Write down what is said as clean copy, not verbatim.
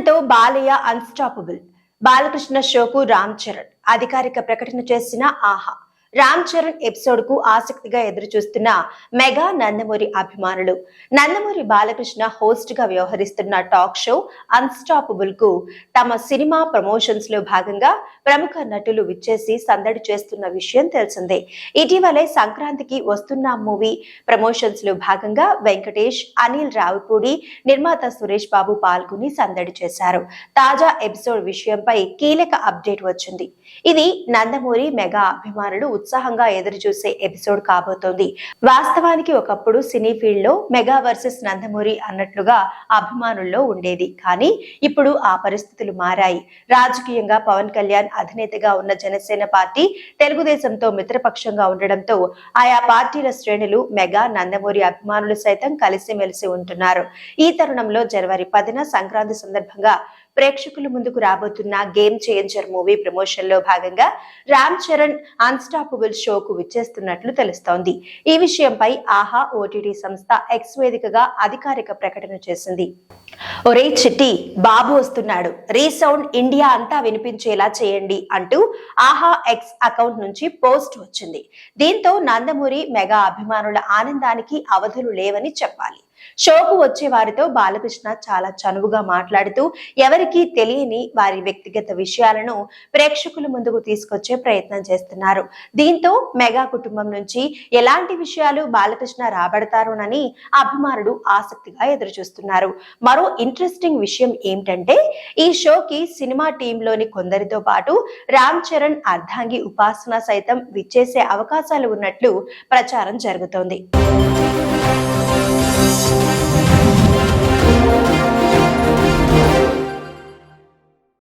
తో బాలయ్య అన్స్టాపబుల్. బాలకృష్ణ షోకు రామ్ చరణ్ అధికారిక ప్రకటన చేసిన ఆహా. రామ్ చరణ్ ఎపిసోడ్ కు ఆసక్తిగా ఎదురు చూస్తున్న మెగా నందమూరి అభిమానులు. నందమూరి బాలకృష్ణ హోస్ట్ గా వ్యవహరిస్తున్న టాక్ షో అన్స్టాపబుల్ కు తమ సినిమా ప్రమోషన్స్ లో భాగంగా ప్రముఖ నటులు విచ్చేసి సందడి చేస్తున్న విషయం తెలిసిందే. ఇటీవలే సంక్రాంతికి వస్తున్న మూవీ ప్రమోషన్స్ లో భాగంగా వెంకటేష్, అనిల్ రావిపూడి, నిర్మాత సురేష్ బాబు పాల్గొని సందడి చేశారు. తాజా ఎపిసోడ్ విషయంపై కీలక అప్డేట్ వచ్చింది. ఇది నందమూరి మెగా అభిమానులు ఉత్సాహంగా ఎదురు చూసే ఎపిసోడ్ కాబోతోంది. వాస్తవానికి ఒకప్పుడు సినీ ఫీల్డ్ లో మెగా వర్సెస్ నందమూరి అన్నట్లుగా అభిమానుల్లో ఉండేది. కానీ ఇప్పుడు ఆ పరిస్థితులు మారాయి. రాజకీయంగా పవన్ కళ్యాణ్ అధినేతగా ఉన్న జనసేన పార్టీ తెలుగుదేశంతో మిత్రపక్షంగా ఉండడంతో ఆయా పార్టీల శ్రేణులు మెగా, నందమూరి అభిమానులు సైతం కలిసిమెలిసి ఉంటున్నారు. ఈ తరుణంలో జనవరి 10న సంక్రాంతి సందర్భంగా ప్రేక్షకుల ముందుకు రాబోతున్న గేమ్ చేంజర్ మూవీ ప్రమోషన్ లో భాగంగా రామ్ చరణ్ అన్స్టాపబుల్ షోకు విచ్చేస్తున్నట్లు తెలుస్తోంది. ఈ విషయంపై ఆహా ఓటీటీ సంస్థ ఎక్స్ వేదికగా అధికారిక ప్రకటన చేసింది. ఒరే చిట్టి, బాబు వస్తున్నాడు, రీసౌండ్ ఇండియా అంతా వినిపించేలా చేయండి అంటూ ఆహా ఎక్స్ అకౌంట్ నుంచి పోస్ట్ వచ్చింది. దీంతో నందమూరి మెగా అభిమానుల ఆనందానికి అవధులు లేవని చెప్పాలి. షోకు వచ్చే వారితో బాలకృష్ణ చాలా చనువుగా మాట్లాడుతూ ఎవరికీ తెలియని వారి వ్యక్తిగత విషయాలను ప్రేక్షకుల ముందుకు తీసుకొచ్చే ప్రయత్నం చేస్తున్నారు. దీంతో మెగా కుటుంబం నుంచి ఎలాంటి విషయాలు బాలకృష్ణ రాబడతారోనని అభిమానులు ఆసక్తిగా ఎదురుచూస్తున్నారు. మరో ఇంట్రెస్టింగ్ విషయం ఏమిటంటే ఈ షోకి సినిమా టీంలోని కొందరితో పాటు రామ్ చరణ్ అర్ధాంగి ఉపాసన సైతం విచ్చేసే అవకాశాలు ఉన్నట్లు ప్రచారం జరుగుతోంది.